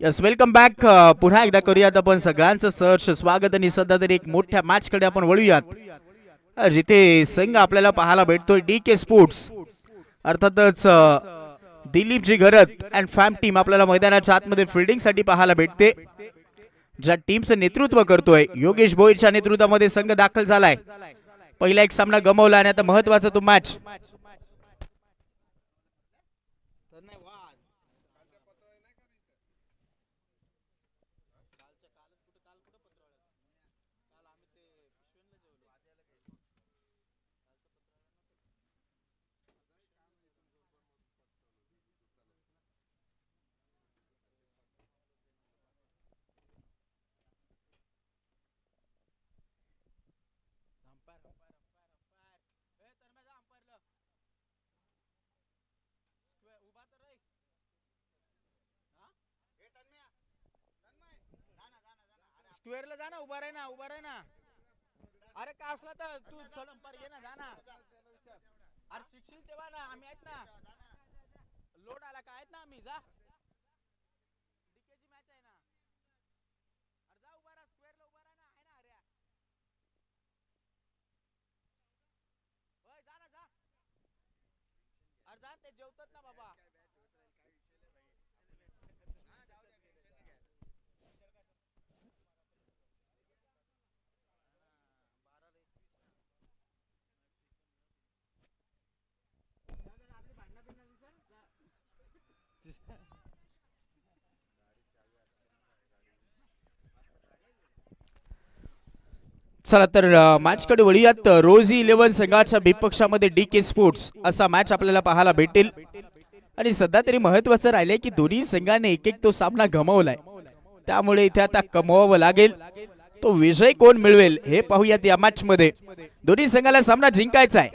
Yes welcome back. पुन्हा एकदा करूयात आपण सगळ्यांचं सहर्ष स्वागत आणि सध्या तरी एक मोठ्या मॅच कडे आपण वळूयात, जिथे संघ आपल्याला पाहायला भेटतोय DK स्पोर्ट्स. अर्थातच दिलीप जी घरत अँड फॅम टीम आपल्याला मैदानाच्या आतमध्ये फिल्डिंग साठी पाहायला भेटते. ज्या टीमचं नेतृत्व करतोय योगेश भोईरच्या नेतृत्वामध्ये संघ दाखल झालाय. पहिला एक सामना गमावला आणि आता महत्वाचा तो मॅच. स्क्वेअरला जा ना, उभा राह ना, उभा राह ना. अरे का असला तर तू थोडं अंपायर घे ना, जा ना. अरे शिकशील तेव्हा ना, आम्ही आहेत ना. लोड आला का आहेत ना आम्ही, जा. डीकेची मॅच आहे ना. अरे जा उभा राहा, स्क्वेअरला उभा राहा ना, आहे ना. अरे होय जा ना, जा. अरे जा, ते जेवतात ना बाबा. चला तर मॅच कडे वळूयात. रोजी 11 संघाच्या विपक्षामध्ये DK स्पोर्ट्स असा मॅच आपल्याला पाहायला भेटेल. आणि सध्या तरी महत्वाचं राहिले की दोन्ही संघाने एक एक तो सामना गमावलाय. त्यामुळे इथे आता कमवावं लागेल. तो विजय कोण मिळवेल हे पाहूयात या मॅच मध्ये. दोन्ही संघाला सामना जिंकायचा आहे.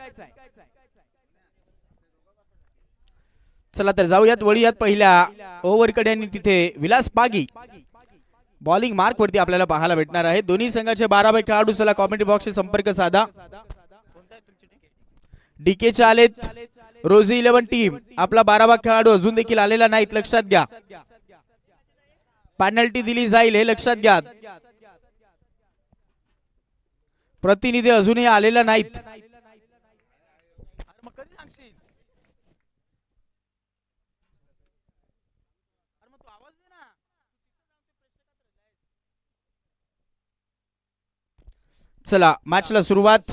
चला तर जाऊयात, वळूयात पहिल्या ओव्हरकडे आणि तिथे विलास पागी बॉलिंग मार्क वरती आपल्याला पाहायला भेटणार आहे. दोन्ही संघाचे 12 खेळाडू चला कॉमेंट्री बॉक्सशी संपर्क साधा. DK चे आलेत. रोजी 11 टीम आपला 12 खेळाडू अजून देखील आलेला नाहीत, लक्षात घ्या. पेनल्टी दिली जाईल हे लक्षात घ्या. प्रतिनिधी अजूनही आलेला नाहीत. चला मॅचला सुरुवात.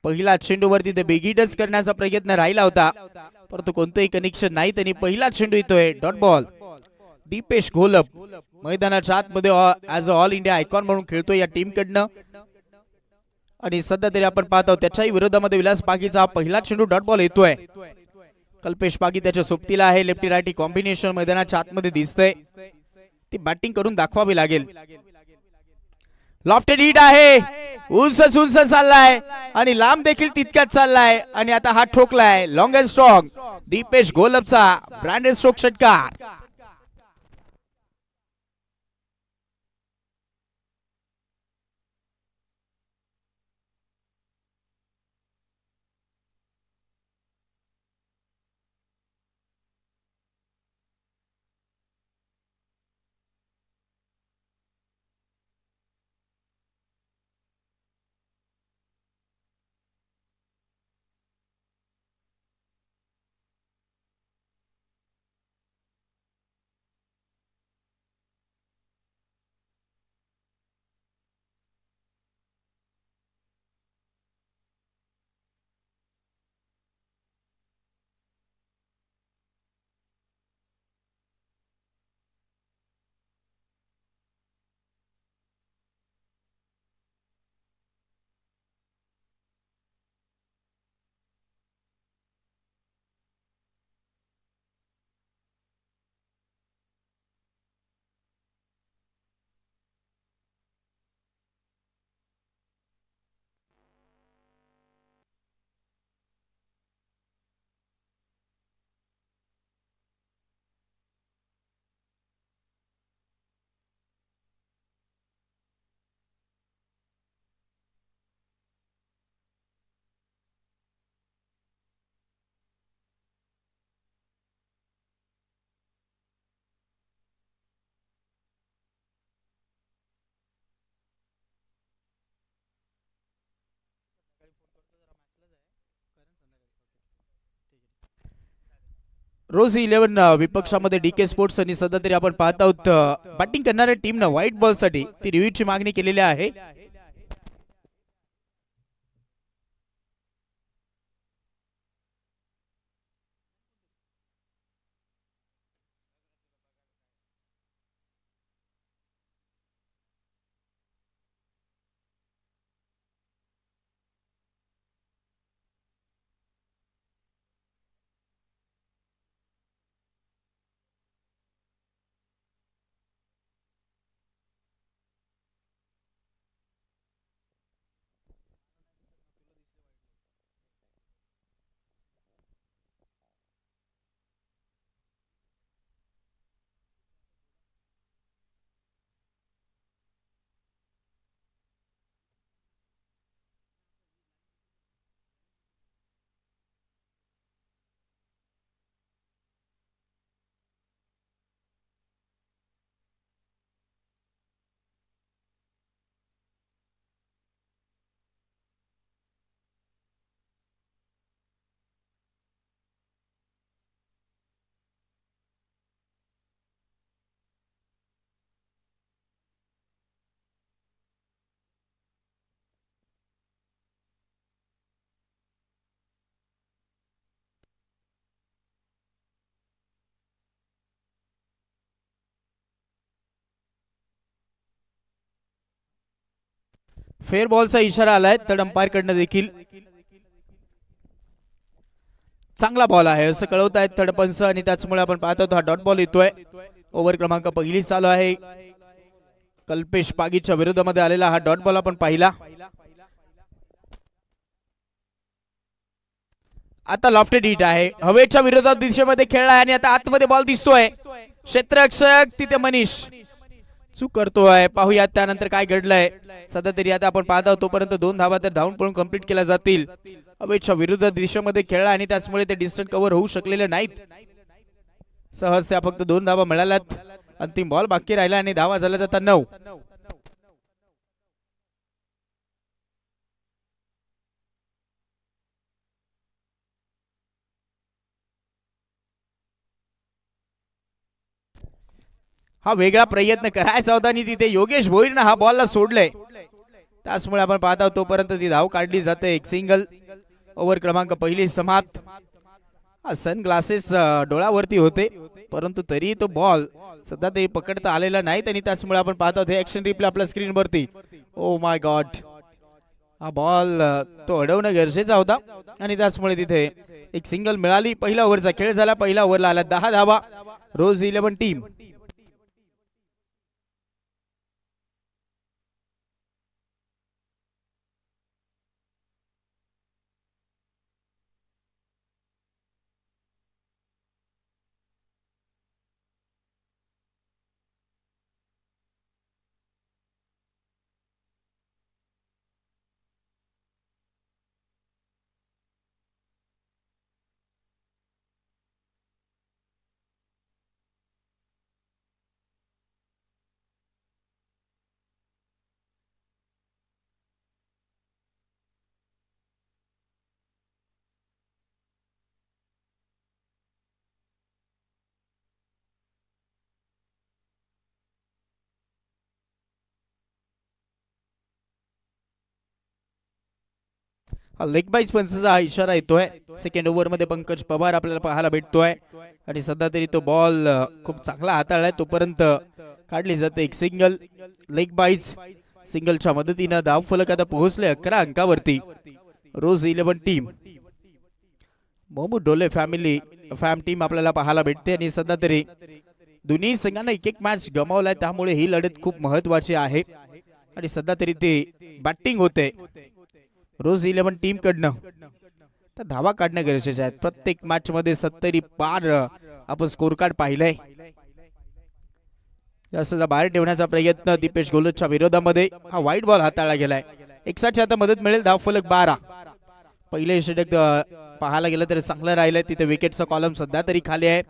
पहिला चेंडूवरती ते बिगिटच करण्याचा प्रयत्न राहिला होता, परंतु कोणतंही कनेक्शन नाही. त्यांनी पहिला चेंडू येतोय डॉट बॉल. दीपेश घोलप मैदानाच्या आतमध्ये as a all India icon म्हणून खेळतोय या टीम कडनं. आणि सध्या तरी आपण पाहतो त्याच्याही विरोधामध्ये विलास पागीचा पहिला चेंडू डॉट बॉल येतोय. कल्पेश पागी त्याच्या सोबतीला आहे. लेफ्टी रायटी कॉम्बिनेशन मैदानाच्या आतमध्ये दिसतंय. ती बॅटिंग करून दाखवावी लागेल. लॉफ्टेड हिट आहे, उंच उंच चाललाय आणि लांब देखील तितक्याच चाललाय. आणि आता हा ठोकलाय लॉंग अँड स्ट्रॉंग दीपेश घोलपचा ब्रँडेड स्ट्रोक षटकार. रोज 11 विपक्षामध्ये डीके स्पोर्ट्स आणि सध्या तरी आपण पाहत आहोत बॅटिंग करणाऱ्या टीमनं व्हाईट बॉल साठी ती रिव्ह्यूची मागणी केलेली आहे. फेअर बॉलचा इशारा आलाय तर अंपायर कडनं देखील चांगला बॉल आहे असं कळवत आहेत थर्ड पंच आणि त्याचमुळे आपण पाहतो हा डॉट बॉल येतोय. ओव्हर क्रमांक पहिली चालू आहे. कल्पेश पागीच्या विरोधामध्ये आलेला हा डॉट बॉल आपण पाहिला. आता लॉफ्टेड हिट आहे, हवेच्या विरोधात दिशेमध्ये खेळलाय आणि आता आतमध्ये बॉल दिसतोय. क्षेत्ररक्षक तिथे मनीष चूक करतोय. पाहूयात त्यानंतर काय घडलंय. सध्या तरी आता आपण पाहत आहोत तोपर्यंत 2 धावा तर धावून पळून कंप्लीट केल्या जातील. हवेच्या विरुद्ध दिशेमध्ये खेळला आणि त्याचमुळे ते डिस्टन्स कव्हर होऊ शकलेले नाहीत. सहज त्या फक्त 2 धावा मिळाल्यात. अंतिम बॉल बाकी राहिला आणि धावा झाल्यात आता 9. हा वेगळा प्रयत्न करायचा होता आणि तिथे योगेश भोईरनं हा बॉलला सोडलंय. त्याचमुळे आपण पाहत आहोत तोपर्यंत ती धाव काढली जाते. एक सिंगल. ओव्हर क्रमांक पहिली समाप्त. सन ग्लासेस डोळ्यावरती होते परंतु तरी तो बॉल सध्या तरी पकडता आलेला नाही आणि त्याचमुळे आपण पाहत आहोत हे ऍक्शन रिप्ले आपल्या स्क्रीनवरती. ओ माय गॉड, हा बॉल तो अडवणं गरजेचा होता आणि त्याचमुळे तिथे एक सिंगल मिळाली. पहिला ओव्हरचा खेळ झाला. पहिल्या ओव्हरला आला 10 धावा. रोज 11 टीम. लेग बाईज पंचचा हा इशारा येतोय. सेकंड ओव्हर मध्ये पंकज पवार आपल्याला पाहायला भेटतोय आणि सध्या तरी तो बॉल खूप चांगला हाताळलाय. तोपर्यंत काढली जाते एक सिंगल. लेग बाईज सिंगलच्या मदतीने धाव फलक आता पोहोचले 11 अंकावरती. रोज 11 टीम. मोहम्मद डोले फॅम टीम आपल्याला पाहायला भेटते आणि सध्या तरी दोन्ही संघांना एक मॅच गमावलाय त्यामुळे ही लढत खूप महत्वाची आहे आणि सध्या तरी ते बॅटिंग होते रोज 11 टीम कडनं. तर धावा काढणं गरजेचे आहेत. प्रत्येक मॅच मध्ये 70 पार आपण स्कोर कार्ड पाहिलंय. जास्त बाहेर ठेवण्याचा प्रयत्न दीपेश गोलदच्या विरोधामध्ये. हा व्हाईट बॉल हाताळला गेलाय. एक्साची आता मदत मिळेल. धाव फलक 12. पहिले षटक पाहायला गेलं तर चांगलं राहिलंय. तिथे विकेटचा कॉलम सध्या तरी खाली आहे.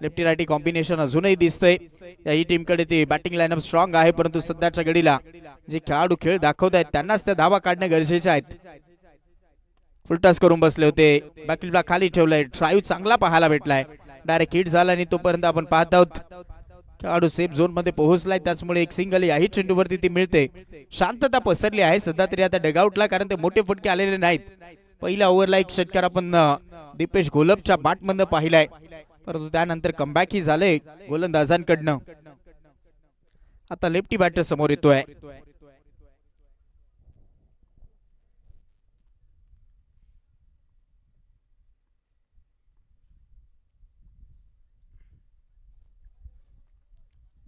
लेफ्टी रायटी कॉम्बिनेशन अजूनही दिसतंय. याही टीम कडे ती बॅटिंग लाईनअप स्ट्रॉंग आहे परंतु सध्याच्या घडीला जे खेळाडू खेळ दाखवत आहेत त्यांनाच त्या धावा काढणं गरजेचे आहेत. फुलटॉस करून बसले होते. बॅकलिपला खाली ठेवलंय. ड्राईव्ह चांगला पाहायला भेटलाय. डायरेक्ट हिट झाला आणि तोपर्यंत आपण पाहत आहोत खेळाडू सेफ झोन मध्ये पोहोचलाय, त्याचमुळे एक सिंगल याही चेंडूवरती ती मिळते. शांतता पसरली आहे सध्या तरी आता डगआउटला, कारण ते मोठे फटके आलेले नाहीत. पहिल्या ओव्हरला एक षटकार आपण दीपेश घोलपच्या बॅट मधनं पाहिलाय, परंतु त्यानंतर कमबॅक ही झाले गोलंदाजांकडनं. आता लेफ्टी बॅटर समोर येतोय.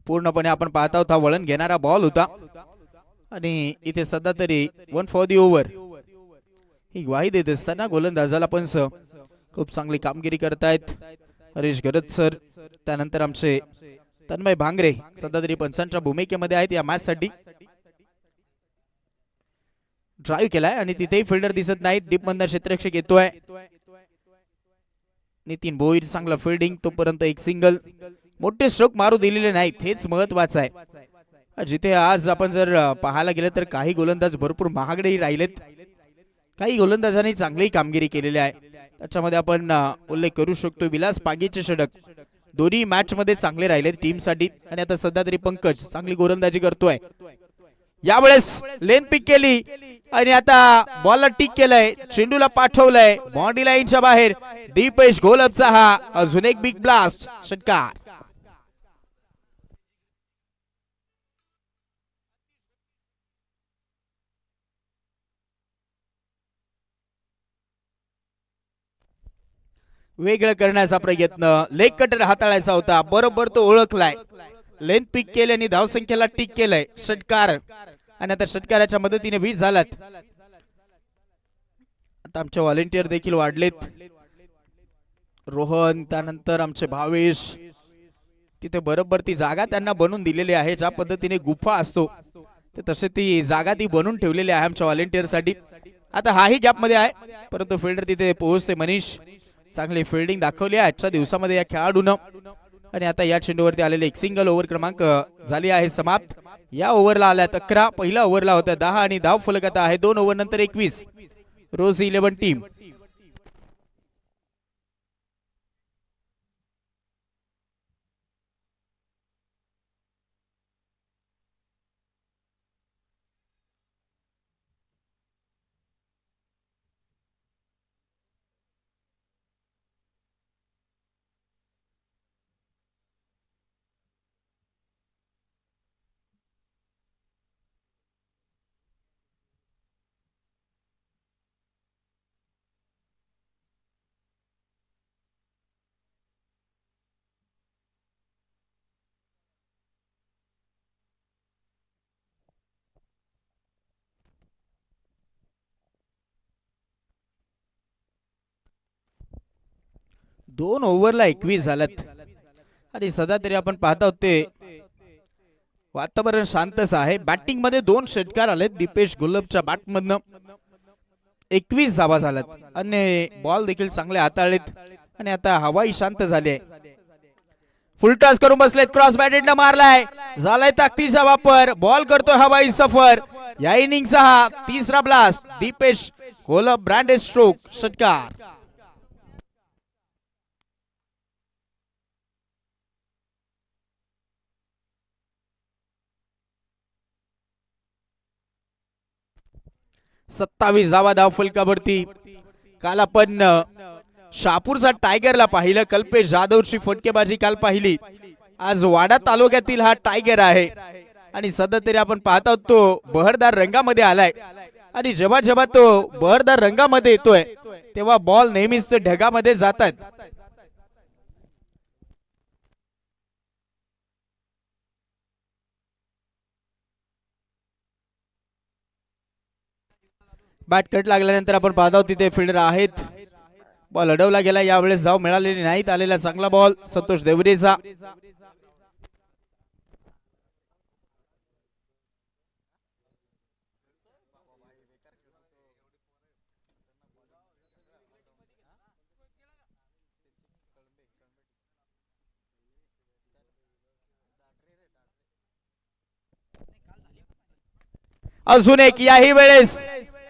पूर्णपणे आपण पाहत आहोत हा वळण घेणारा बॉल होता आणि इथे सध्या तरी 1 फॉर दी ओव्हर ही ग्वाही देत असताना गोलंदाजाला पंच खूप चांगली कामगिरी करतायत हरीश गरज सर, त्यानंतर आमचे तन्मय भांगरे सध्या तरी पंचांच्या भूमिकेमध्ये आहेत या मॅच साठी. ड्राईव्ह केलाय आणि तिथेही फिल्डर दिसत नाहीत. डीप मधनं क्षेत्ररक्षक येतोय नितीन भोईर, चांगला फिल्डिंग, तोपर्यंत एक सिंगल. मोठे स्ट्रोक मारू दिलेले नाहीत, हेच महत्वाचं आहे. जिथे आज आपण जर पाहायला गेलं तर काही गोलंदाज भरपूर महागडेही राहिलेत, काही गोलंदाजांनी चांगली कामगिरी केलेली आहे. त्याच्यामध्ये आपण उल्लेख करू शकतो विलास पागीचे षटक दोन्ही मॅच मध्ये चांगले राहिले टीम साठी. आणि आता सध्या तरी पंकज चांगली गोलंदाजी करतोय, यावेळेस लेन पिक केली आणि आता बॉलला टिक केलंय, चेंडूला पाठवलंय बाउंड्री लाईनच्या बाहेर. दीपेश घोलपचा हा अजून एक बिग ब्लास्ट षटकार. वेगळं करण्याचा प्रयत्न, लेग कटर हाताळायचा होता, बरोबर तो ओळखलाय, लेन पिक केले आणि धावसंख्येला टिक केलंय षटकार. आणि आता षटकाराच्या मदतीने 20 झालात. आता आमचे व्हॉलेंटियर देखील वाढलेत, रोहन, त्यानंतर आमचे भावेश. तिथे बरोबर ती जागा त्यांना बनवून दिलेली आहे, ज्या पद्धतीने गुफा असतो ते तसे ती जागा ती बनवून ठेवलेली आहे आमच्या व्हॉलेंटियर साठी. आता हाही गॅप मध्ये आहे, परंतु फिल्डर तिथे पोहोचते. मनीष चांगली फिल्डिंग दाखवली आहे आजच्या दिवसामध्ये या खेळाडूनं. आणि आता या चेंडूवरती आलेले एक सिंगल. ओव्हर क्रमांक झाली आहे समाप्त. या ओव्हरला आल्यात 11, पहिल्या ओव्हरला होत्या 10 आणि धाव फलक आता आहे 2 ओव्हर नंतर 21. रोज 11 टीम. दोन ओव्हरला 21 झाल्यात आणि सध्या तरी आपण पाहत आहोत ते वातावरण शांतच आहे. बॅटिंग मध्ये 2 षटकार आलेत दीपेश घोलपच्या बॅट मधनं. 21 धावा झाल्यात आणि बॉल देखील चांगले हाताळलेत आणि आता हवाही शांत झाली आहे. फुल टॉस करून बसलेत, क्रॉस बॅटेड मारलाय, झालाय ताकदीचा वापर, बॉल करतोय हवाई सफर. या इनिंगचा हा तिसरा blast. Deepesh Gholap branded stroke षटकार. सत्तावीस धावा धाव फलकावरती. काल आपण शहापूरचा टायगरला पाहिलं, कल्पेश जाधवची फटकेबाजी काल पाहिली. आज वाडा तालुक्यातील हा टायगर आहे आणि सध्या तरी आपण पाहत आहोत तो बहरदार रंगामध्ये आलाय. आणि जेव्हा जेव्हा तो बहरदार रंगामध्ये येतोय तेव्हा बॉल नेहमीच तो ढगामध्ये जातात. बॅट कट लागल्यानंतर आपण पाहत आहोत तिथे फिल्डर आहेत. बॉल अडवला गेला, यावेळेस धाव मिळालेली नाहीत. आलेला चांगला बॉल संतोष देवरेचा. अजून एक, याही वेळेस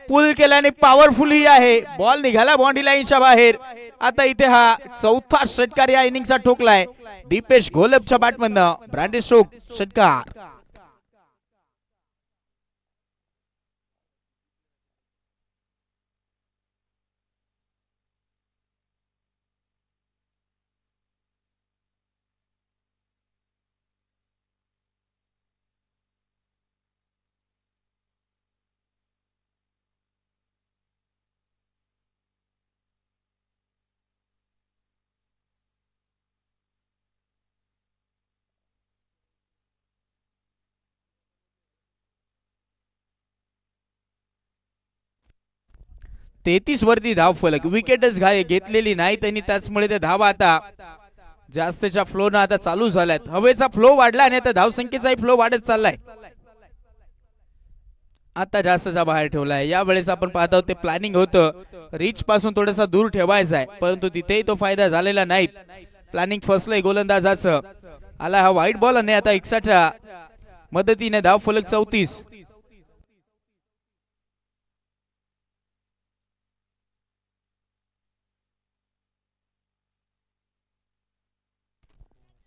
पुल केल्याने पॉवरफुल ही आहे. बॉल निघाला बाउंड्री लाईनच्या बाहेर. आता इथे हा चौथा षटकार या इनिंगचा ठोकलाय दीपेश घोलपच्या बॅटमधनं. ब्रँडी स्ट्रोक षटकार. तेहतीस वरती धाव फलक. विकेटच घेतलेली नाही त्यांनी, त्याचमुळे त्या धावा आता जास्तच्या फ्लो न आता चालू झाल्यात. हवेचा फ्लो वाढला आणि आता धावसंख्येचाही फ्लो वाढत चाललाय. आता जास्तचा बाहेर ठेवलाय. यावेळेस आपण पाहत आहोत ते प्लॅनिंग होतं रिच पासून थोडासा दूर ठेवायचा आहे, परंतु तिथेही तो फायदा झालेला नाही. प्लॅनिंग फसलंय गोलंदाजाचं. आला हा वाईट बॉल आणि आता एक्स्ट्राच्या मदतीने धाव फलक 34.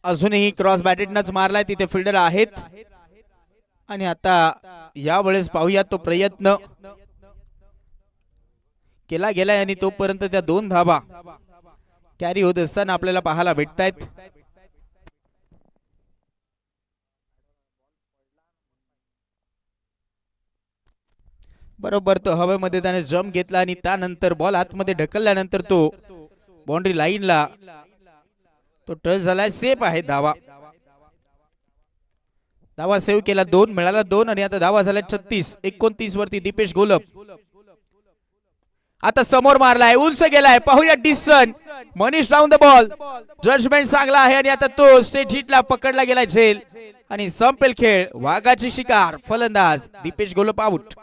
अजूनही क्रॉस बॅटेडनच मारलाय. तिथे फिल्डर आहेत आणि आता यावेळेस पाहूया तो प्रयत्न केला गेलाय आणि तोपर्यंत त्या दोन धावा कॅरी होत असताना आपल्याला पाहायला भेटतायत. बरोबर तो हवेमध्ये त्याने जम्प घेतला आणि त्यानंतर बॉल आतमध्ये ढकलल्यानंतर तो बाउंड्री लाईनला तो टच झालाय. सेफ आहे. धावा धावा सेव्ह केला. 2 मिळाला 2 आणि आता धावा झाल्या 36. 29 वरती दीपेश घोलप. आता समोर मारलाय, उंच गेलाय. पाहूया distance. Manish round the ball. Judgement चांगला आहे आणि आता तो स्टेट हिटला पकडला गेलाय झेल आणि संपेल खेळ. वाघाची शिकार. फलंदाज दीपेश घोलप आउट.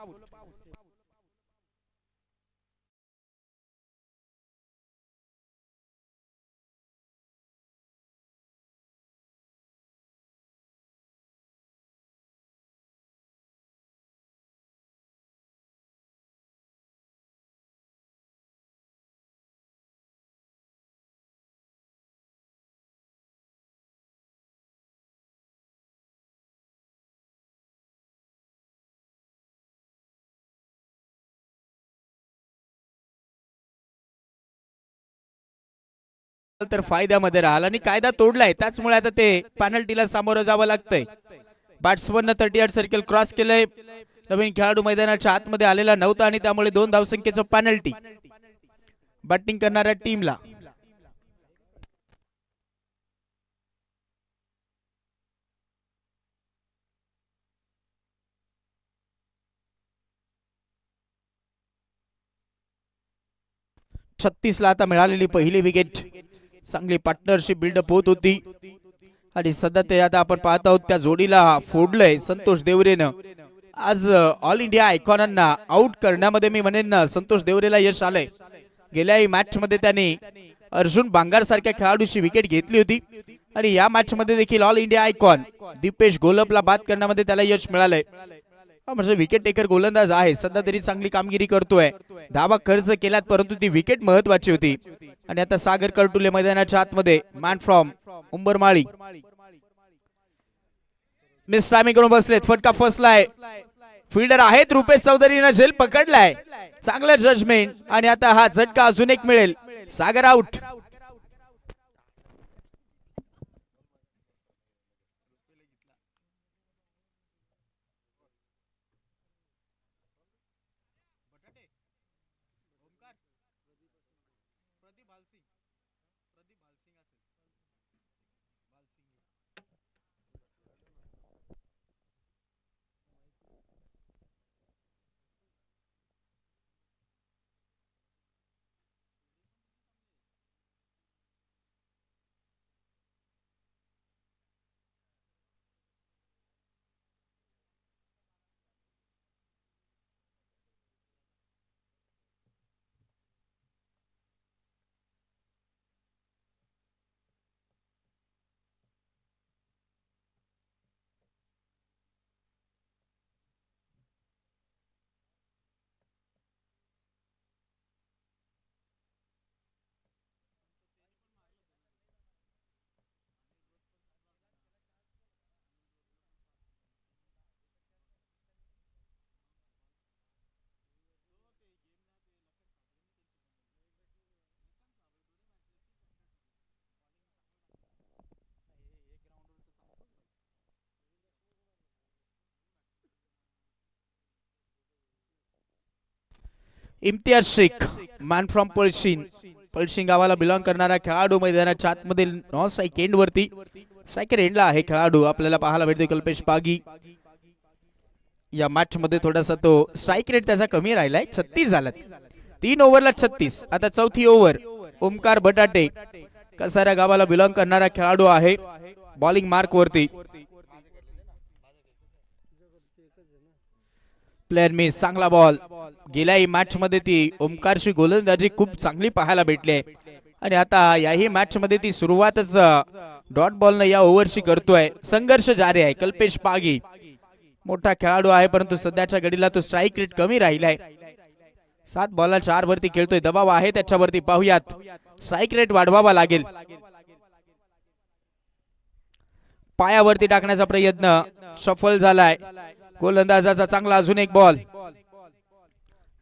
तर फायद्यामध्ये राहिला आणि कायदा तोडलाय, त्याचमुळे आता ते पेनल्टीला सामोरं जावं लागतंय. बॅट्समन 38 सर्कल क्रॉस केलंय. नवीन खेळाडू मैदानाच्या आतमध्ये आलेला नव्हता आणि त्यामुळे 2 धावसंख्येचं पेनल्टी बॅटिंग करणाऱ्या टीमला. ला आता मिळालेली पहिली विकेट. चांगली पार्टनरशिप बिल्डअप होत होती आणि सध्या ते आता आपण पाहत आहोत त्या जोडीला फोडलंय संतोष देवरेनं. आज ऑल इंडिया आयकॉनांना आउट करण्यामध्ये मी म्हणेन संतोष देवरेला यश आलंय. गेल्याही मॅच मध्ये त्याने अर्जुन बांगार सारख्या खेळाडूची विकेट घेतली होती आणि या मॅच मध्ये देखील ऑल इंडिया आयकॉन दीपेश घोलपला बाद करण्यामध्ये त्याला यश मिळालंय. म्हणजे विकेट टेकर गोलंदाज आहे. सध्या तरी चांगली कामगिरी करतोय. धावा खर्च केल्यात परंतु ती विकेट महत्वाची होती. आणि आता सागर करटुले मैदानाच्या आतमध्ये man from Umbarmali miss timing करून बसलेत. फटका फसलाय. फिल्डर आहेत रुपेश चौधरीनं झेल पकडलाय. चांगलं जजमेंट आणि आता हा झटका अजून एक मिळेल. Sagar out. Imtiyaz Shaikh man from Palshin गावाला बिलॉंग करणारा खेळाडू मैदानाच्या आतमध्ये नॉन स्ट्राईक एंड वरती स्ट्रायकर एंडला आहे खेळाडू आपल्याला पाहायला भेटतो कल्पेश पागी. या मॅच मध्ये थोडासा तो स्ट्राईक रेट त्याचा कमी राहिलाय 36 झाला 3 ओव्हरला 36. आता चौथी ओव्हर ओमकार बटाटे कसारा गावाला बिलॉंग करणारा खेळाडू आहे बॉलिंग मार्क वरती. प्लेअर मिस चांगला बॉल गेल्याही मॅच मध्ये ती ओमकारची गोलंदाजी खूप चांगली पाहायला भेटली आहे आणि आता याही मॅच मध्ये ती सुरुवातच डॉट बॉल न या ओव्हरची करतोय. संघर्ष जारी आहे. कल्पेश पागी मोठा खेळाडू आहे परंतु सध्याच्या घडीला तो स्ट्राईक रेट कमी राहिलाय. 7 बॉलला 4 वरती खेळतोय. दबाव आहे त्याच्यावरती. पाहूयात स्ट्राईक रेट वाढवावा लागेल. पायावरती टाकण्याचा प्रयत्न सफल झालाय. गोलंदाजाचा चांगला अजून एक बॉल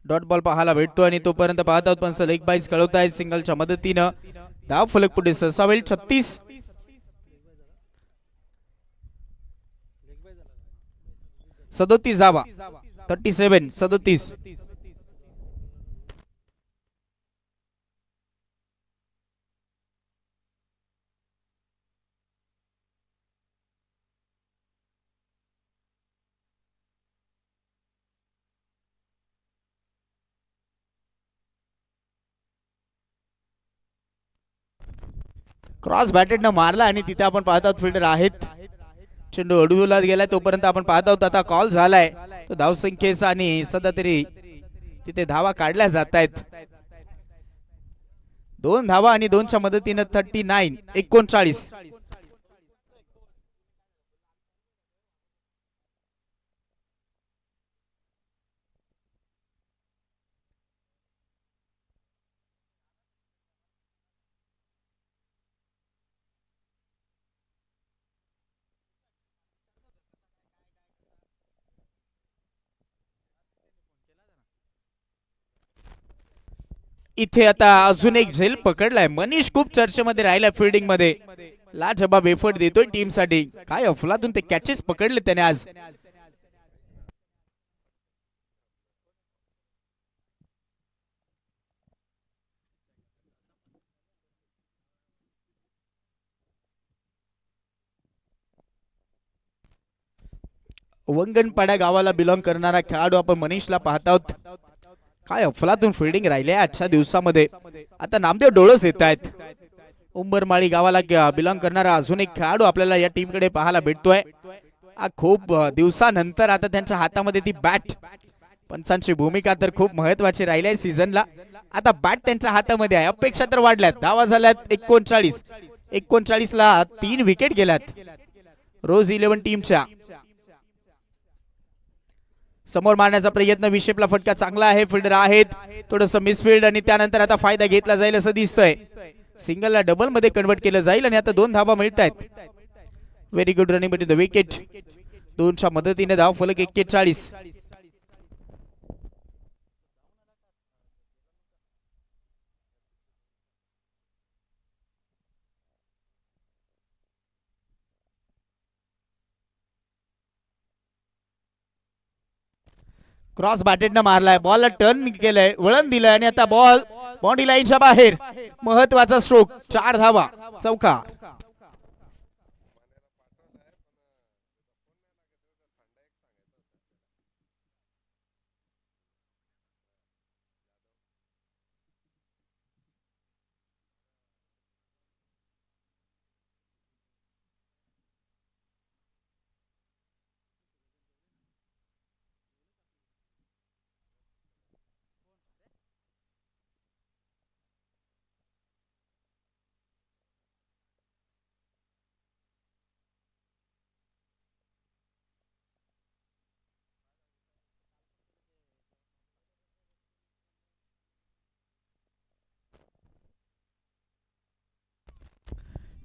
डॉट बॉल पाहायला भेटतो आणि तोपर्यंत पाहत आहोत पण लेग बाईज कळवतायत सिंगलच्या मदतीनं. धाव फलक पुढे सरसावेल. 36 37 धावा 37. क्रॉस बॅटेड न मारला आणि तिथे आपण पाहत आहोत फिल्डर आहेत. चेंडू अडवला गेलाय तोपर्यंत आपण पाहत आहोत आता कॉल झालाय तो धाव संख्येचा आणि सध्या तरी तिथे धावा काढल्या जात आहेत. 2 धावा आणि 2च्या मदतीने 39 इथे आता अजून एक झेल पकडलाय. मनीष खूप चर्चेमध्ये राहिलाय फिल्डिंग मध्ये. लाजवाब एफर्ट देतोय टीम साठी. काय अफलातून ते कॅचेस पकडले त्याने आज. वंगणपाडा गावाला बिलॉंग करणारा खेळाडू आपण मनीषला पाहत आहोत. काय अफलातून फिल्डिंग राहिले आजच्या दिवसामध्ये. आता नामदेव डोळस येत आहेत. उंबरमाळी गावाला बिलॉंग करणारा अजून एक खेळाडू आपल्याला या टीम कडे पाहायला भेटतोय. खूप दिवसानंतर आता त्यांच्या हातामध्ये ती बॅट. पंचांची भूमिका तर खूप महत्वाची राहिली आहे सीझनला. आता बॅट त्यांच्या हातामध्ये आहे. अपेक्षा तर वाढल्यात. धावा झाल्यात 39 ला 3 विकेट गेल्यात रोज 11 टीमच्या. समोर मारण्याचा प्रयत्न विशेपला फटका चांगला आहे. फिल्डर आहेत थोडस मिसफिल्ड आणि त्यानंतर आता फायदा घेतला जाईल असं दिसतंय. सिंगलला डबल मध्ये कन्वर्ट केलं जाईल आणि आता 2 धावा मिळत आहेत. Very good running between the wicket. 2च्या मदतीने धाव फलक 41. क्रॉस बॅटेड न मारलाय. बॉलला टर्न केलंय वळण दिलंय आणि आता बॉल बाउंड्री लाईनच्या बाहेर. महत्वाचा स्ट्रोक. 4 धावा चौकार.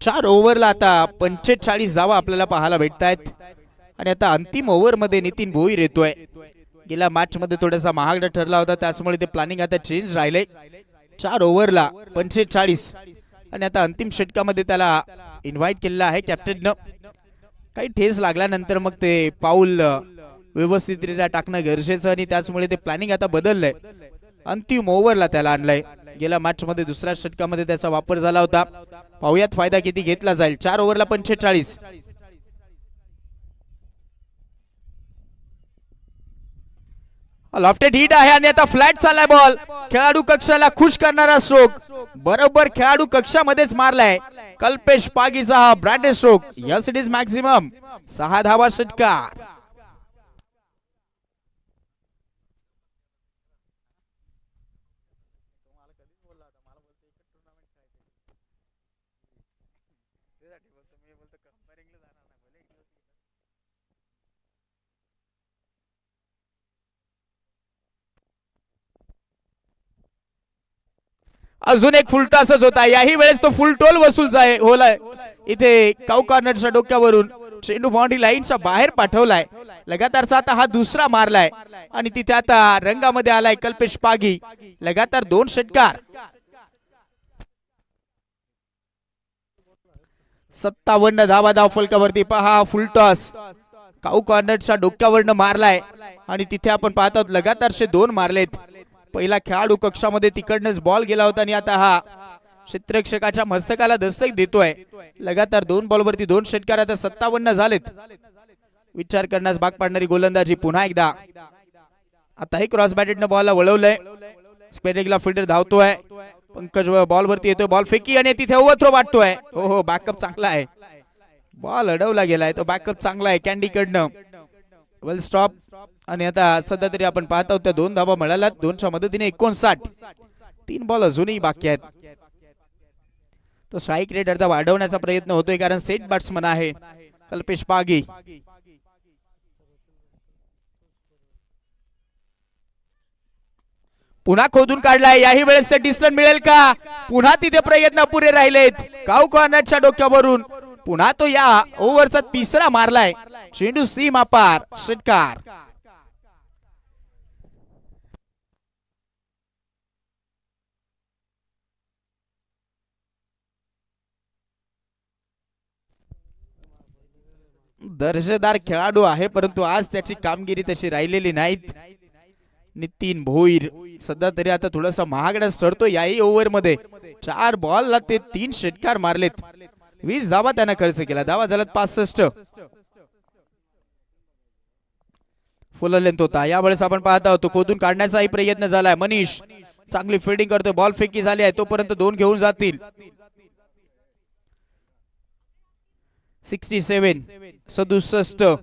चार ओव्हरला आता 45 धावा आपल्याला पाहायला भेटत आहेत. आणि आता अंतिम ओव्हर मध्ये नितीन भोईर येतोय. गेल्या मॅच मध्ये थोडासा महागडा ठरला होता त्यामुळे ते प्लॅनिंग आता चेंज राहिले. 4 ओव्हरला 45 आणि आता अंतिम षटकामध्ये त्याला इन्व्हाइट केलेला आहे कॅप्टननं. काही ठेस लागल्यानंतर मग ते पाऊल व्यवस्थितरित्या टाकणं गरजेचं आणि त्याचमुळे ते प्लॅनिंग आता बदललंय. अंतिम ओव्हरला त्याला आणलंय. गेल्या मॅच मध्ये दुसऱ्या षटकामध्ये त्याचा वापर झाला होता. पाहुयात फायदा किती घेतला जाईल. 4 ओव्हरला 45. लॉफ्टेड हिट आहे आणि आता फ्लॅट चाललाय बॉल. खेळाडू कक्षाला खुश करणारा स्ट्रोक बरोबर खेळाडू कक्षामध्येच मारलाय. कल्पेश पागीचा हा branded stroke. Yes it is maximum 6 धावा षटकार. अजून एक फुल टॉसच होता. याही वेळेस तो फुल टोल वसूल होलाय. इथे काऊ कॉर्नरच्या डोक्यावरून चेंडू बाउंड्री लाईनच्या बाहेर पाठवलाय. लगातारचा आता हा दुसरा मारलाय आणि तिथे आता रंगामध्ये आलाय कल्पेश पागी. लगातार 2 षटकार. 57 धावा धाव फलकावरती. पहा फुल टॉस काऊ कॉर्नरच्या डोक्यावरनं मारलाय आणि तिथे आपण पाहत आहोत लगातारचे 2 मारलेत. पहिला खेळाडू कक्षामध्ये तिकडनंच बॉल गेला होता आणि आता हा क्षेत्ररक्षकाच्या मस्तकाला दस्तक देतोय. लगातार 2 बॉलवरती 2 षटकार. आता 57 झालेत. विचार करण्यास भाग पाडणारी गोलंदाजी पुन्हा एकदा. आता हे क्रॉस बॅटेडनं बॉलला वळवलंय. स्क्वेअर फिल्डर धावतोय. पंकज बॉलवरती येतोय. बॉल फेकी आणि तिथे ओव्हरथ्रो वाटतोय. हो बॅकअप चांगला आहे. बॉल अडवला गेलाय. तो बॅकअप चांगला आहे कॅन्डी कडनं. वेल स्टॉप. आणि आता सध्या तरी आपण पाहत आहोत त्या 2 धावा मिळाल्या. 2च्या मदतीने 59. 3 बॉल अजूनही बाकी आहेत. तो स्ट्राईक रेट अर्धा वाढवण्याचा प्रयत्न होतोय कारण सेट बॅट्समन आहे कल्पेश पागी. पुन्हा खोदून काढलाय. याही वेळेस ते डिस्टन्स मिळेल का. पुन्हा तिथे प्रयत्न पुरे राहिलेत. काऊ कॉर्नरच्या डोक्यावरून पुन्हा तो या ओव्हरचा 3रा मारलाय. चेंडू सीमा पार. षटकार. दर्जेदार खेळाडू आहे परंतु आज त्याची कामगिरी तशी राहिलेली नाहीत. नितीन भोईर सध्या तरी आता थोडासा महागडाच ठरतो. याही ओव्हर मध्ये 4 बॉलला ते 3 षटकार मारलेत. 20 धावा त्यानं खर्च केला. धावा झाल्यात 65. फुल लेंथ होता. यावेळेस आपण पाहत आहोत तो खोदून काढण्याचाही प्रयत्न झालाय. मनीष चांगली फिल्डिंग करतोय. बॉल फेकी झाली आहे. तोपर्यंत 2 घेऊन जातील. 67 67.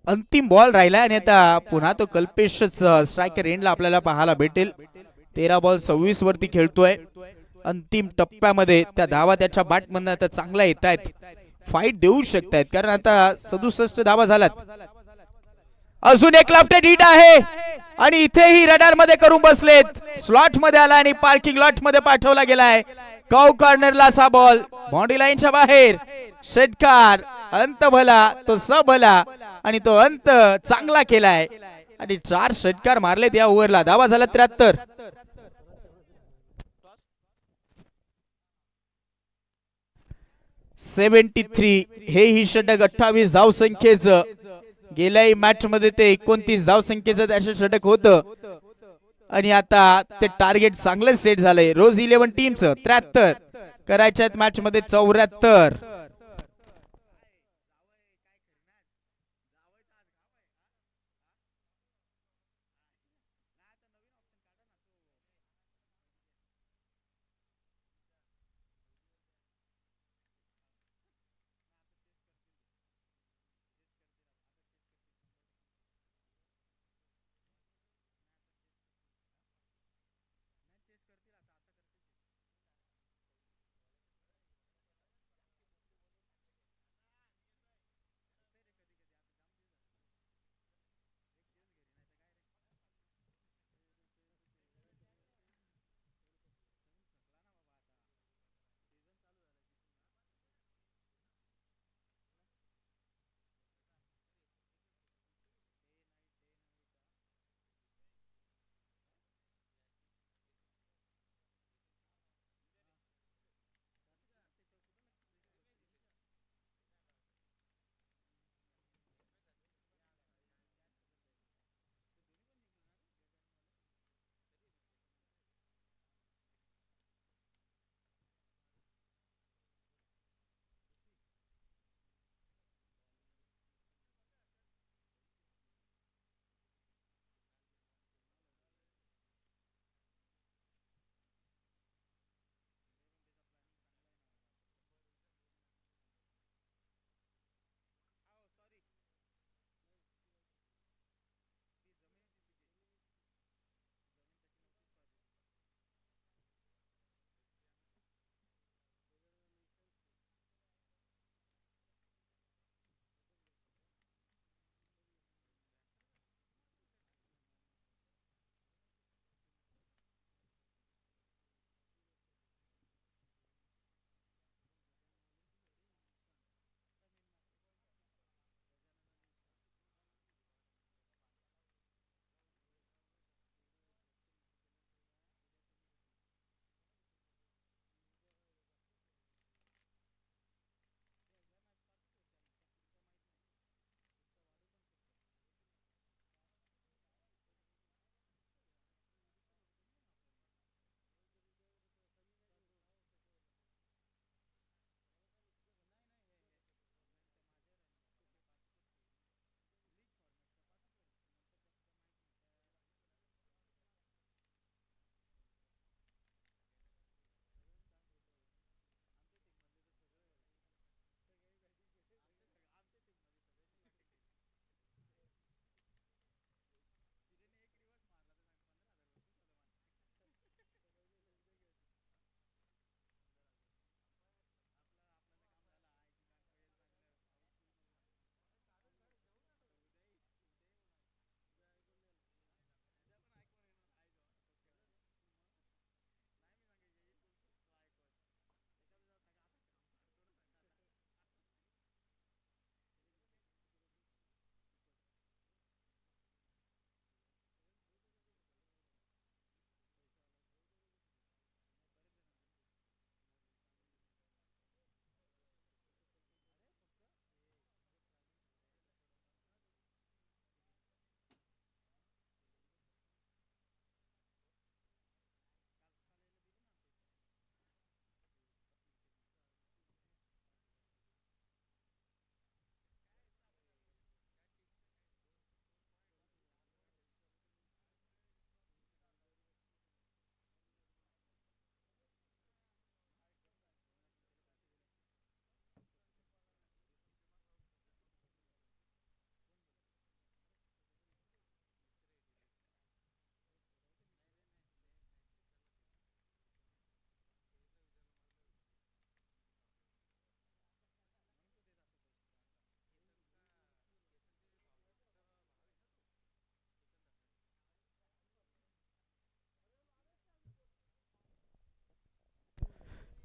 अंतिम बॉल राहिला आणि आता पुन्हा तो कल्पेश स्ट्रायकर एंडला आपल्याला पाहायला भेटेल. 13 बॉल 26 वरती खेळतोय. अंतिम टप्प्यामध्ये त्या धावा त्याच्या बॅटमधून आता चांगल्या येत आहेत. फाईट देऊ शकतायत कारण आता 67 धावा झाल्यात. अजून एक लेफ्ट हिट आहे आणि इथेही रडार मध्ये करून बसलेत. स्लॉट मध्ये आला आणि पार्किंग लॉट मध्ये पाठवला गेलाय. काऊ कॉर्नरला सा बॉल बाउंड्री लाईनच्या बाहेर. षटकार. अंत भला तो स भला आणि तो अंत चांगला केलाय आणि 4 षटकार मारलेत या ओव्हरला. धावा झाला 73. हे ही षटक 28 धाव संख्येचं. गेल्याही मॅच मध्ये ते 29 धाव संख्येचं त्याचं षटक होतं आणि आता ते टार्गेट चांगलं सेट झालंय. रोज 11 टीमचं 73 करायच्या मॅच मध्ये 74.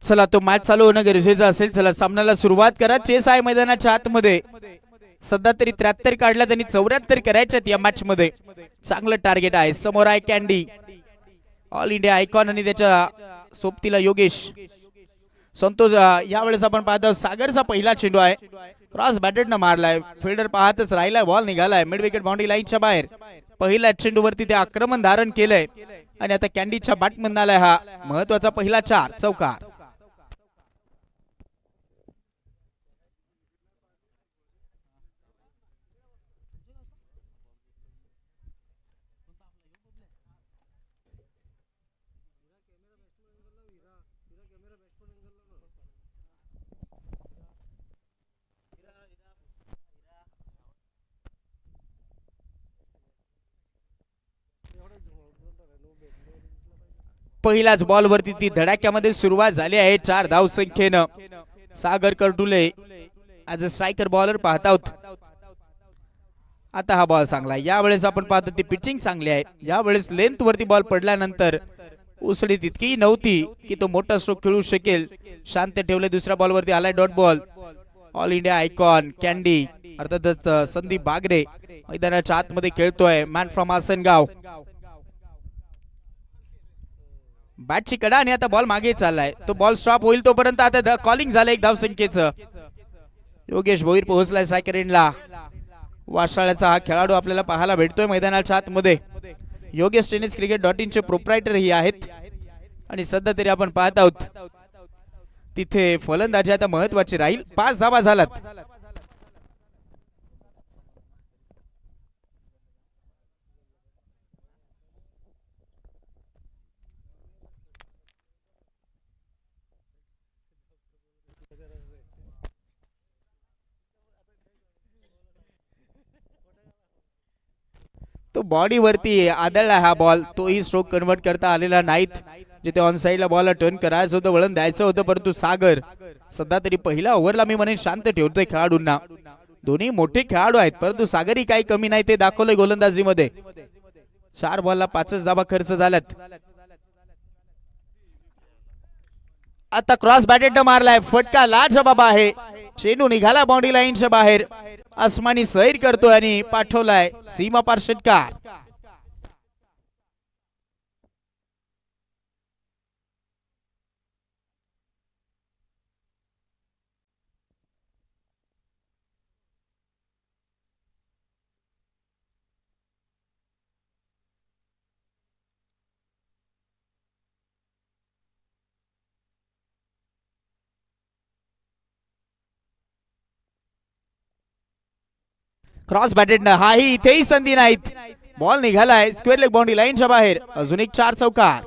चला तो मॅच चालू होणं गरजेचं असेल. चला सामन्याला सुरुवात करा. चेस आहे मैदानाच्या आतमध्ये. सध्या तरी 73 काढल्या त्यांनी 74 करायच्यात या मॅच मध्ये. चांगलं टार्गेट आहे. समोर आहे कॅन्डी, ऑल इंडिया आयकॉन, आणि त्याच्या सोबतीला योगेश. संतोष. यावेळेस आपण पाहतो सागरचा पहिला चेंडू आहे. क्रॉस बॅटेड न मारलाय. फिल्डर पाहतच राहिलाय. बॉल निघालाय मिड विकेट बाउंड्री लाईनच्या बाहेर. पहिल्या चेंडूवरती ते आक्रमण धारण केलंय आणि आता कॅन्डीच्या बॅटमधून आलाय हा महत्वाचा पहिला 4 चौकार. पहिल्याच बॉल वरती ती धडाक्यामध्ये सुरुवात झाली आहे. 4 धाव संख्येनं. सागर करटुले ऍज अ स्ट्रायकर बॉलर पाहत आहोत. आता हा बॉल चांगला आहे. यावेळेस आपण पाहतो ती पिचिंग चांगली आहे. यावेळेस लेंथ वरती बॉल पडल्यानंतर उसळी तितकी नव्हती की तो मोठा स्ट्रोक खेळू शकेल. शांत ठेवले. दुसऱ्या बॉल वरती आलाय dot ball. All India icon candy अर्थातच संदीप बागरे मैदानाच्या आतमध्ये खेळतोय. Man from Asangaon. बॅटची कडा आणि आता बॉल मागे चाललाय. तो बॉल स्टॉप होईल तोपर्यंत आता कॉलिंग झालं एक धाव संख्येचं. योगेश भोईर पोहोचलाय स्ट्रायकर एंडला. वाशाळ्याचा हा खेळाडू आपल्याला पाहायला भेटतोय मैदानाच्या आतमध्ये. योगेश टेनिस क्रिकेट.in चे प्रोप्रायटर ही आहेत आणि सध्या तरी आपण पाहत आहोत तिथे फलंदाजी आता महत्वाची राहील. 5 धावा झाल्यात. तो बॉडी वरती आदळला हा बॉल. तोही स्ट्रोक कन्वर्ट करता आलेला नाहीत. जिथे ऑन साइडला बॉल टर्न करायचं होतं, वळण द्यायचं होतं, परंतु सागर सध्या तरी पहिल्या ओव्हरला मी म्हणेन शांत ठेवतोय खेळाडूंना. दोन्ही मोठे खेळाडू आहेत परंतु सागरही काही कमी नाही ते दाखवलंय गोलंदाजीमध्ये. 4 बॉलला 5च धावा खर्च झाल्यात. आता क्रॉस बॅटेड मारलाय. फटका लाजबाब आहे. चेंडू निघाला बाउंड्री लाईनच्या बाहेर. आसमानी सैर करतोय आणि पाठवलाय सीमा पार षटकार. क्रॉस बॅटेड हाही इथेही संधी नाहीत. बॉल निघालाय स्क्वेअर लेग बाउंड्री लाईनच्या बाहेर. अजून एक 4 चौकार.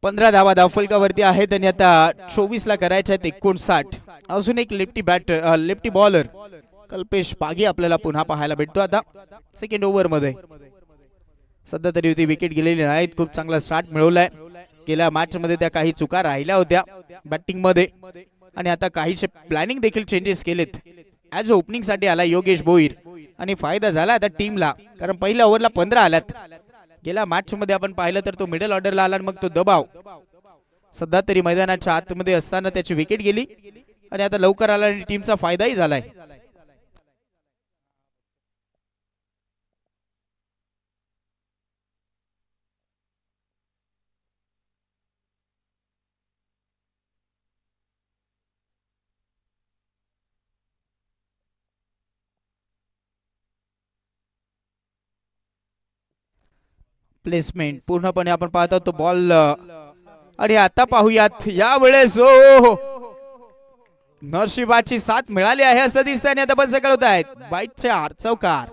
पंधरा धावा धावफलकावरती आहेत आणि आता 24 ला करायच्या आहेत 59. अजून एक लेफ्टी बॉलर कल्पेश पागी आपल्याला पुन्हा पाहायला भेटतो आता सेकंड ओव्हर मध्ये. सध्या तरी होती विकेट गेलेली नाहीत. खूप चांगला स्टार्ट मिळवलाय. गेल्या मॅच मध्ये त्या काही चुका राहिल्या होत्या बॅटिंग मध्ये आणि आता काहीशे प्लॅनिंग देखील चेंजेस केलेत. ऍज ओपनिंग साठी आला योगेश भोईर आणि फायदा झाला आता टीमला, कारण पहिल्या ओव्हरला 15 आल्यात. गेल्या मॅच मध्ये आपण पाहिलं तर तो मिडल ऑर्डरला आला, मग तो दबाव. सध्या तरी मैदानाच्या आतमध्ये असताना त्याची विकेट गेली आणि आता लवकर आला आणि टीमचा फायदाही झालाय. प्लेसमेंट पूर्णपणे आपण पाहतो तो बॉल. आणि आता पाहूयात यावेळेस नशिबाची साथ मिळाली आहे असं दिसतंय आणि आता पण सकाळ होत आहेत. बाईट 4 चौकार.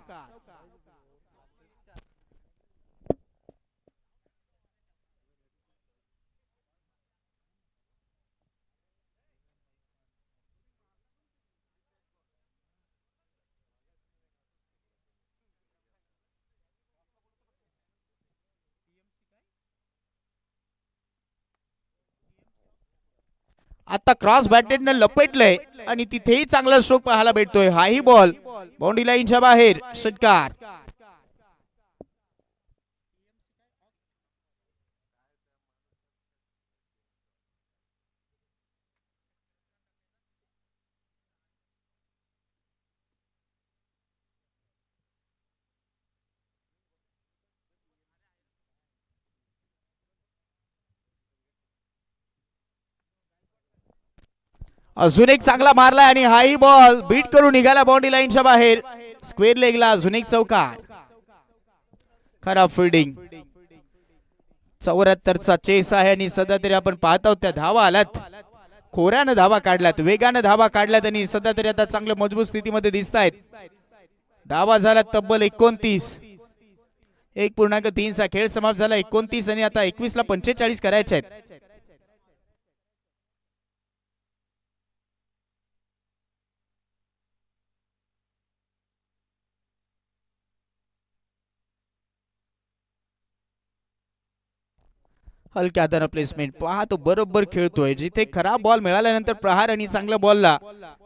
आता क्रॉस बॅटेडनं लपेटलंय आणि तिथेही चांगला स्ट्रोक पाहायला भेटतोय. हाही बॉल बाउंड्री लाईनच्या बाहेर, षटकार. अजून एक चांगला मारलाय आणि हाही बॉल बीट करून निघाला बाउंड्री लाईनच्या बाहेर. स्क्वेअर लेगला अजून एक चौकार. खराब फिल्डिंग. 74चा चेस आहे आणि सध्या तरी आपण पाहत आहोत त्या धावा आल्यात, खोऱ्यानं धावा काढल्यात, वेगानं धावा काढल्यात आणि सध्या तरी आता चांगल्या मजबूत स्थितीमध्ये दिसत आहेत. धावा झाला तब्बल 29. 1.3चा खेळ समाप्त झाला. 29 आणि आता 21ला 45 करायचे आहेत. हलक्या हाताने प्लेसमेंट पहा, तो बरोबर खेळतोय. जिथे खराब बॉल मिळाल्यानंतर प्रहार आणि चांगल्या बॉलला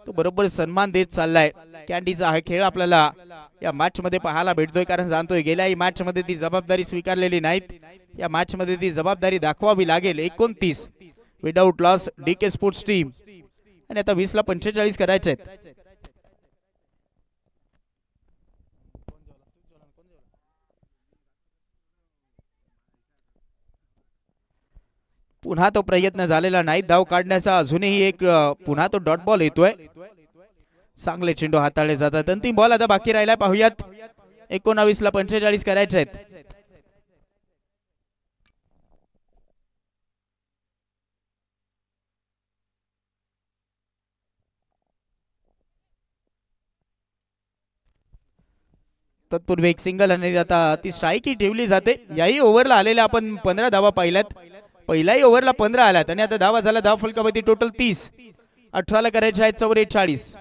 तो बरोबर सन्मान देत चाललाय. कॅन्डीचा हा खेळ आपल्याला या मॅच मध्ये पाहायला भेटतोय, कारण जाणतोय गेल्याही मॅच मध्ये ती जबाबदारी स्वीकारलेली नाहीत. या मॅच मध्ये ती जबाबदारी दाखवावी लागेल. 29 without loss DK sports team आणि आता 20ला 45 करायचे आहेत. पुन्हा तो प्रयत्न झालेला नाही धाव काढण्याचा. अजूनही एक पुन्हा तो डॉट बॉल येतोय. चांगले चेंडू हाताळले जातात. अंतिम बॉल आता बाकी राहिला, पाहूयात. 19ला 45 करायचे आहेत. तत्पूर्वी एक सिंगल आणि आता ती स्ट्राईक ही ठेवली जाते. याही ओव्हरला आलेल्या आपण 15 धावा पाहिल्यात. पहिल्याही ओव्हरला 15 आल्यात आणि आता धावा झाला धाव फलकावरती टोटल 30. 18ला करायचे आहेत 44.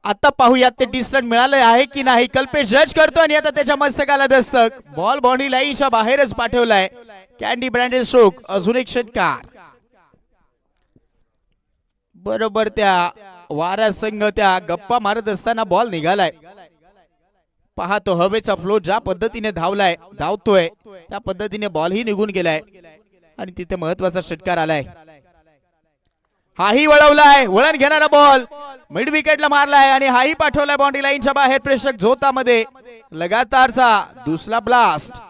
आता पाहूयात ते डिस्टन्स मिळाले आहे की नाही. कल्पेश जज करतो आणि आता त्याच्या मस्तकाला दस्तक. बॉल बाउंड्री लाईनच्या बाहेरच पाठवलाय. Candy branded stroke. अजून एक षटकार. बरोबर त्या वारा संघ त्या गप्पा मारत असताना बॉल निघालाय. पहा तो हवेचा फ्लो ज्या पद्धतीने धावलाय, धावतोय त्या पद्धतीने बॉल ही निघून गेलाय आणि तिथे महत्वाचा षटकार आलाय. हाही वळवलाय, वळण घेणारा बॉल मिड विकेटला मारलाय आणि हाही पाठवलाय बाउंड्री लाईनच्या बाहेर. प्रेक्षक झोतामध्ये लगातारचा दुसरा ब्लास्ट.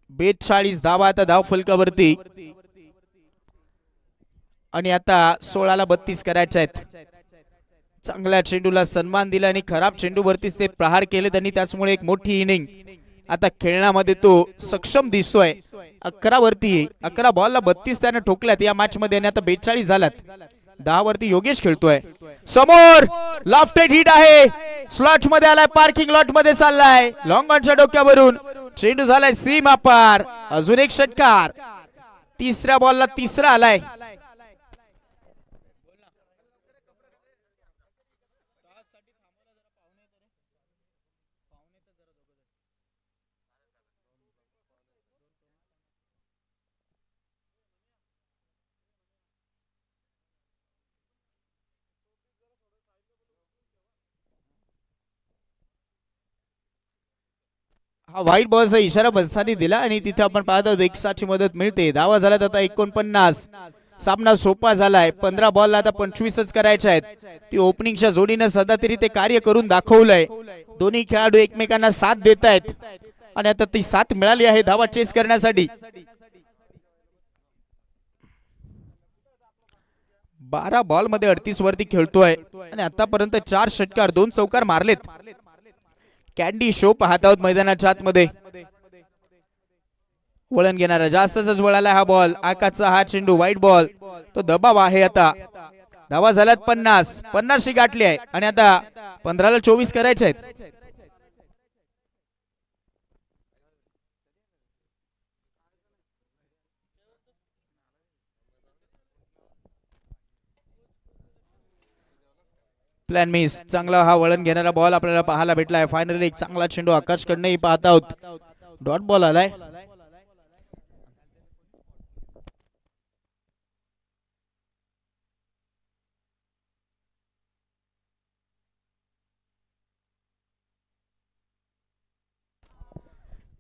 42 धावा आता धाव फलकावरती आणि आता 16ला 32 करायचे आहेत. चांगल्या चेंडूला सन्मान दिला आणि खराब चेंडूवरतीच ते प्रहार केले त्यांनी, त्याचमुळे एक मोठी इनिंग आता खेळण्यामध्ये तो सक्षम दिसतोय. 11 वरती 11 बॉलला 32 त्याने ठोकल्यात या मॅच मध्ये आणि आता 42 झाल्यात. 10 वरती योगेश खेळतोय. समोर लॉफ्टेड हिट आहे, स्लॉट मध्ये आलाय, पार्किंग लॉट मध्ये चाललाय, लॉंग ऑनच्या डोक्यावरून चेंडू झालाय सीमा पार. अजून एक षटकार. तिसऱ्या बॉलला तिसरा आलाय. हा व्हाईट बॉलचा इशारा बसानी दिला आणि तिथे आपण पाहत आहोत एक साची मदत मिळते. धावा झाल्यात आता 49. सामना सोपा झालाय. 15 बॉलला आता 25च करायचे आहेत. ती ओपनिंगच्या जोडीने सध्या तरी ते कार्य करून दाखवलंय. दोन्ही खेळाडू एकमेकांना साथ देत आहेत आणि आता ती साथ मिळाली आहे धावा चेस करण्यासाठी. 12 बॉल मध्ये 38 वरती खेळतोय आणि आतापर्यंत 4 षटकार 2 चौकार मारलेत. कॅन्डी शो पाहत आहोत मैदानाच्या आतमध्ये. वळण घेणारा जास्तच वळाला हा बॉल. आकाशचा हा चेंडू व्हाईट बॉल. तो दबाव आहे. आता धावा झाल्यात 50 गाठली आहे आणि आता 15ला 24 करायचे आहेत. Plan miss. चांगला हा वळण घेणारा बॉल आपल्याला पाहायला भेटलाय. फायनली एक चांगला चेंडू आकाश कडनंही पाहत आहोत. डॉट बॉल आलाय.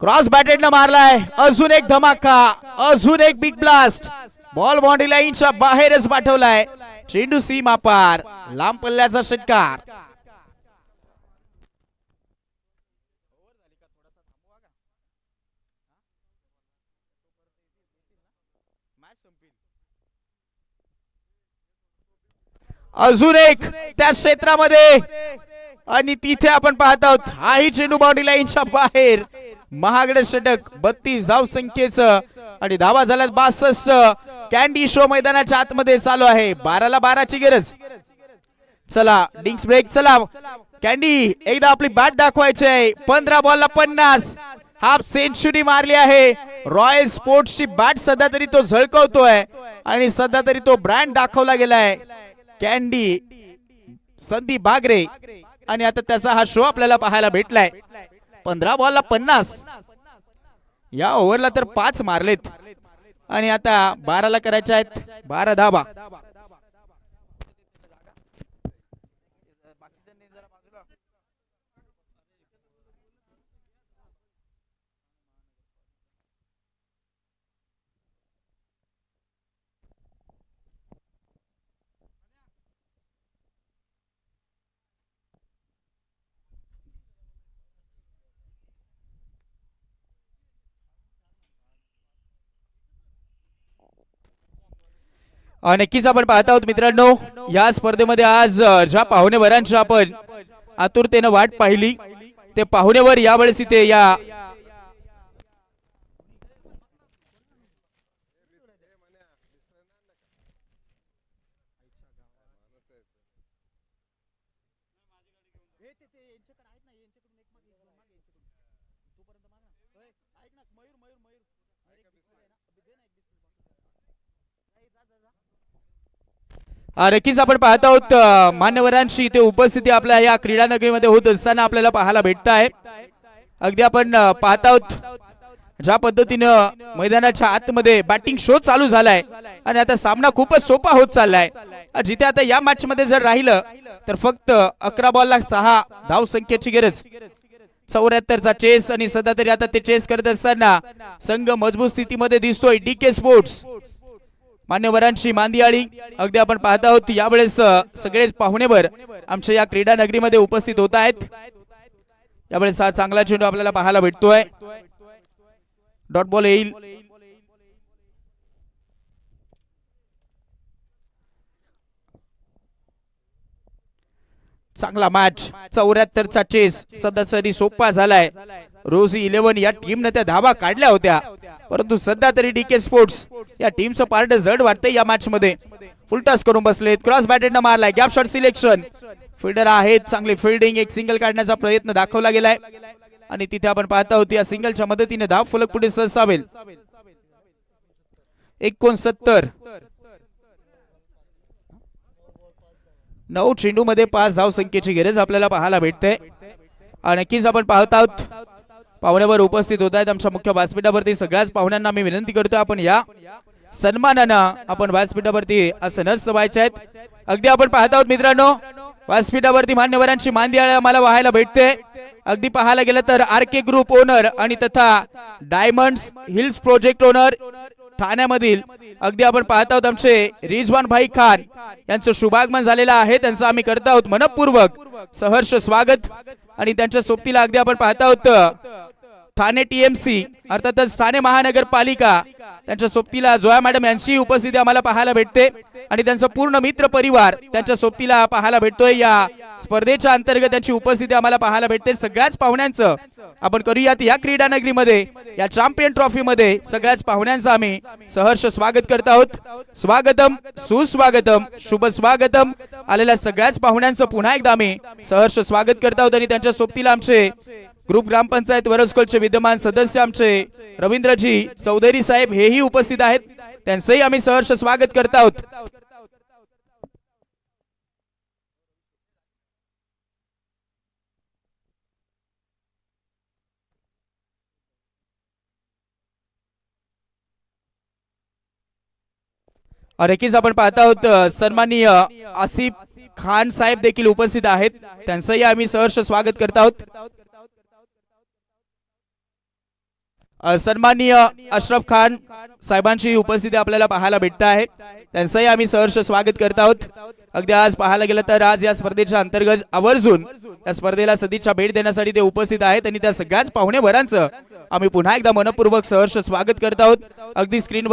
क्रॉस बॅटेडनं मारलाय. अजून एक धमाका. अजून एक बिग ब्लास्ट. बॉल बाउंड्री लाईनच्या बाहेरच पाठवलाय. चेंडू सीमा पार. लांब पल्ल्याचा षटकार. अजून एक त्या क्षेत्रामध्ये आणि तिथे आपण पाहत आहोत हाही चेंडू बाउंड्री लाईनच्या बाहेर. महागडे षटक 32 धाव संख्येचं आणि धावा झाल्यात 62. कॅन्डी शो मैदानाच्या आतमध्ये चालू आहे. 12ला 12ची गरज. चला डिंक्स ब्रेक. चला कॅन्डी एकदा आपली बॅट दाखवायची आहे. 15 बॉलला 50. हाफ सेंचुरी मारली आहे. रॉयल स्पोर्ट्सची बॅट सध्या तरी तो झळकवतोय आणि सध्या तरी तो ब्रँड दाखवला गेलाय. कॅन्डी संदीप बागरे आणि आता त्याचा हा शो आपल्याला पाहायला भेटलाय. 15 बॉलला 50. या ओव्हरला तर 5 मारलेत आणि आता 12ला करायच्या आहेत 12 धावा. नक्कीच आपण पाहत आहोत मित्रांनो या स्पर्धेमध्ये आज ज्या पाहुणेवरांची आपण आतुरतेने वाट पाहिली ते पाहुणेवर यावेळेस इथे या नक्कीच आपण पाहत आहोत मान्यवरांची इथे उपस्थिती आपल्या या क्रीडा नगरीमध्ये होत असताना आपल्याला पाहायला भेटत आहे. अगदी आपण पाहत आहोत ज्या पद्धतीनं मैदानाच्या आतमध्ये बॅटिंग शो चालू झालाय आणि आता सामना खूपच सोपा होत चाललाय. जिथे आता या मॅच मध्ये जर राहिलं तर फक्त 11 बॉलला 6 धाव संख्येची गरज. 74चा चेस आणि सध्या तरी आता ते चेस करत असताना संघ मजबूत स्थितीमध्ये दिसतोय. डीके स्पोर्ट्स मान्यवरांची मांदियाळी अगदी आपण पाहत आहोत यावेळेस सगळेच पाहुणेवर आमच्या या क्रीडा नगरीमध्ये उपस्थित होत आहेत. यावेळेस हा चांगला चेंडू आपल्याला पाहायला भेटतोय. डॉट बॉल येईल. चांगला मॅच. 74चा चेस सध्या तरी सोपा झालाय. रोजी 11 या टीमने त्या धावा काढल्या होत्या परंतु सध्या तरी डीके स्पोर्ट्स या टीमचं पार्ट जड वाटतंय या मॅच मध्ये. फुलटॉस करून बसलेत. क्रॉस बॅटेडनं मारलाय. Gap shot selection. फिल्डर आहेत. चांगली फिल्डिंग. एक सिंगल काढण्याचा प्रयत्न दाखवला गेलाय आणि तिथे आपण पाहत आहोत या सिंगलच्या मदतीने धाव फलक पुढे सरसावेल. 69. 9 चेंडू मध्ये 5 धाव संख्येची गरज आपल्याला पाहायला भेटते. नक्कीच आपण पाहत आहोत पाहुण्यावर उपस्थित होत आहेत आमच्या मुख्य व्यासपीठावरती. सगळ्याच पाहुण्यांना मी विनंती करतोय आपण या सन्मानानं आपण व्यासपीठावरती असं नसतं व्हायचे आहेत. अगदी आपण पाहत आहोत मित्रांनो व्यासपीठावरती मान्यवरांची मांदियाळी आम्हाला वाहायला भेटते. अगदी पाहायला गेलं तर आर के ग्रुप ओनर आणि तथा डायमंड्स हिल्स प्रोजेक्ट ओनर ठाण्यामधील अगदी आपण पाहत आहोत आमचे रिजवान भाई खान यांचं शुभागमन झालेलं आहे. त्यांचं आम्ही करत आहोत मनपूर्वक सहर्ष स्वागत. आणि त्यांच्या सोबतीला अगदी आपण पाहत आहोत ठाणे टीएमसी अर्थातच ठाणे महानगरपालिका त्यांच्या सोबतीला जोया मॅडम यांची उपस्थिती आम्हाला पाहायला भेटते आणि त्यांचा पूर्ण मित्र परिवार त्यांच्या सोबतीला पाहायला भेटतोय. या स्पर्धेच्या अंतर्गत त्यांची उपस्थिती आम्हाला पाहायला भेटते. सगळ्याच पाहुण्यांचं आपण करूयात या क्रीडा नगरीमध्ये या चॅम्पियन ट्रॉफी मध्ये सगळ्याच पाहुण्यांचं आम्ही सहर्ष स्वागत करत आहोत. स्वागतम सुस्वागतम शुभ स्वागतम. आलेल्या सगळ्याच पाहुण्यांचं पुन्हा एकदा आम्ही सहर्ष स्वागत करत आहोत. आणि त्यांच्या सोबतीला आमचे ग्रुप ग्रामपंचायत वरसकोलचे विद्यमान सदस्य आमचे रवींद्रजी चौधरी साहेब हेही उपस्थित आहेत. त्यांचंही आम्ही सहर्ष स्वागत करत आहोत. नक्कीच आपण पाहत आहोत सन्माननीय आसिफ खान साहेब देखील उपस्थित आहेत. त्यांचंही आम्ही सहर्ष स्वागत करत आहोत. सन्माननीय अशरफ खान साहेबांची उपस्थिती आपल्याला पाहायला भेटत आहे. त्यांचंही आम्ही सहर्ष स्वागत करत आहोत. अगदी आज पाहायला गेलं तर आज या स्पर्धेच्या अंतर्गत आवर्जून या स्पर्धेला सदिच्छा भेट देण्यासाठी ते उपस्थित आहेत आणि त्या सगळ्याच पाहुणेवरांचं आम्ही पुन्हा एकदा मनपूर्वक सहर्ष स्वागत करत आहोत. अगदी स्क्रीनवर